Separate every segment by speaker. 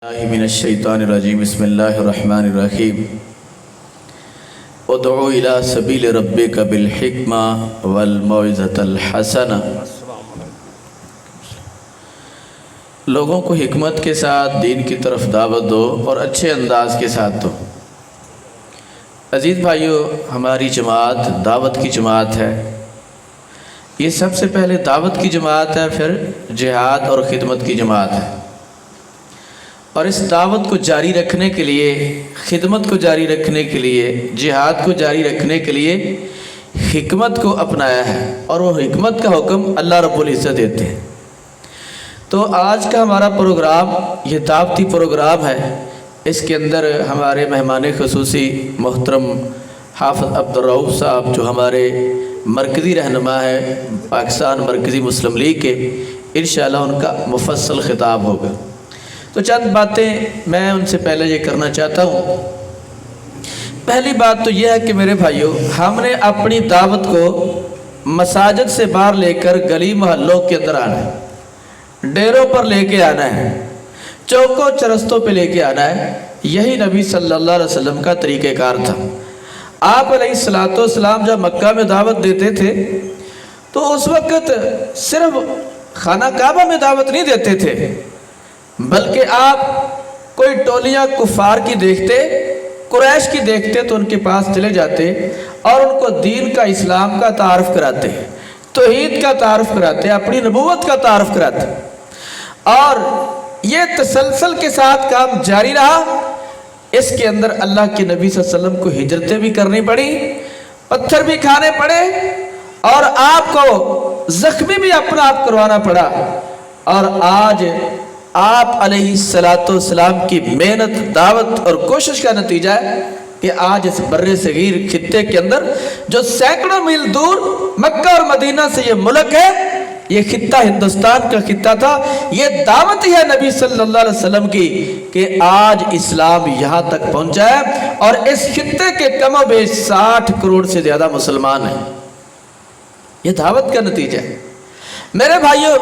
Speaker 1: मिनश्शैतानिर्रजीम बिस्मिल्लाहिर्रहमानिर्रहीम उदउ इला सबील रब्बिका बिल हिक्मा वल मौइज़तिल हसना। लोगों को हिकमत के साथ दीन की तरफ दावत दो और अच्छे अंदाज के साथ दो। अज़ीज़ भाइयों, हमारी जमात दावत की जमात है। ये सबसे पहले दावत की जमात है, फिर जिहाद और ख़िदमत की जमात है। और इस दावत को जारी रखने के लिए, खिदमत को जारी रखने के लिए, जिहाद को जारी रखने के लिए हिकमत को अपनाया है और वो हिकमत का हुक्म अल्लाह रब्बुल इज़्ज़त देते हैं। तो आज का हमारा प्रोग्राम ये दावती प्रोग्राम है। इसके अंदर हमारे मेहमान ख़ुसूसी मोहतरम हाफ़िज़ अब्दुर रऊफ़ साहब, जो हमारे मरकज़ी रहनुमा है पाकिस्तान मरकज़ी मुस्लिम लीग के, इंशाअल्लाह उनका मुफस्सल खिताब होगा। तो चंद बातें मैं उनसे पहले ये करना चाहता हूँ। पहली बात तो यह है कि मेरे भाइयों, हमने अपनी दावत को मसाजिद से बाहर लेकर गली मोहल्लों के अंदर आना है, डेरों पर लेके आना है, चौकों चरस्तों पे लेके आना है। यही नबी सल्लल्लाहु अलैहि वसल्लम का तरीक़ेकार था। आप अलैहिस्सलातु वस्सलाम जब मक्का में दावत देते थे तो उस वक़्त सिर्फ खाना काबा में दावत नहीं देते थे, बल्कि आप कोई टोलियाँ कुफ़ार की देखते, कुरैश की देखते तो उनके पास चले जाते और उनको दीन का, इस्लाम का तारुफ़ कराते, तौहीद का तारुफ़ कराते, अपनी नबूवत का तारुफ़ कराते। और ये तसलसल के साथ काम जारी रहा। इसके अंदर अल्लाह के नबी सल्लल्लाहु अलैहि वसल्लम को हिजरतें भी करनी पड़ी, पत्थर भी खाने पड़े और आपको ज़ख्मी भी अपना आप करवाना पड़ा। और आज आप अलैहिस्सलातु वस्सलाम की मेहनत, दावत और कोशिश का नतीजा है कि आज इस बर्रे सगीर खित्ते के अंदर, जो सैकड़ों मील दूर मक्का और मदीना से ये मुल्क है, ये खित्ता हिंदुस्तान का खित्ता था, ये दावत ही है नबी सल्लल्लाहु अलैहि वसल्लम की कि आज इस्लाम यहाँ तक पहुँचा है और इस खित्ते के कमोबेश 60 करोड़ से ज़्यादा मुसलमान हैं। ये दावत का नतीजा है। मेरे भाइयों,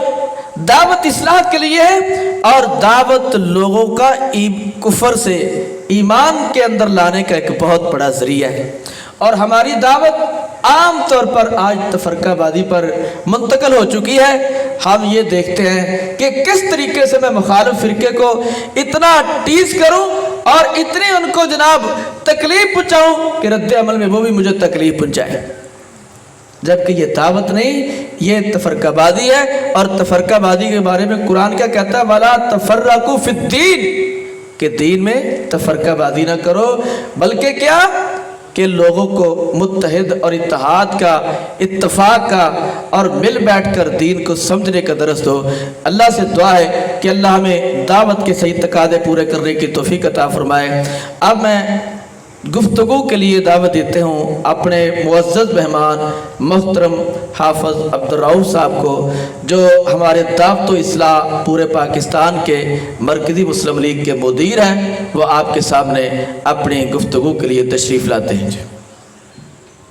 Speaker 1: दावत इस्लाह के लिए है और दावत लोगों का कुफर से ईमान के अंदर लाने का एक बहुत बड़ा जरिया है। और हमारी दावत आम तौर पर आज तफरकाबादी पर मुंतकिल हो चुकी है। हम ये देखते हैं कि किस तरीके से मैं मुखालिफ फ़िरके को इतना टीज़ करूं और इतनी उनको जनाब तकलीफ़ पहुँचाऊँ कि रद्द अमल में वो भी मुझे तकलीफ़ पहुँचाए, जबकि ये दावत नहीं, ये तफरकाबादी है। और तफरकाबादी के बारे में कुरान क्या कहता है? वला तफर्रकू फिद्दीन, कि दीन में तफरकाबादी ना करो, बल्कि क्या कि लोगों को मुत्तहिद और इत्तेहाद का, इत्तफाक का और मिल बैठ कर दीन को समझने का दरस दो। अल्लाह से दुआ है कि अल्लाह हमें दावत के सही तकादे पूरे करने की तौफीक अता फरमाए। अब मैं गुफ्तगू के लिए दावत देते हूँ अपने मुअज़्ज़ज़ मेहमान मोहतरम हाफ़िज़ अब्दुर रऊफ़ साहब को, जो हमारे दावत इस्लाह पूरे पाकिस्तान के मरकज़ी मुस्लिम लीग के मुदीर हैं। वो आपके सामने अपनी गुफ्तगू के लिए तशरीफ़ लाते हैं।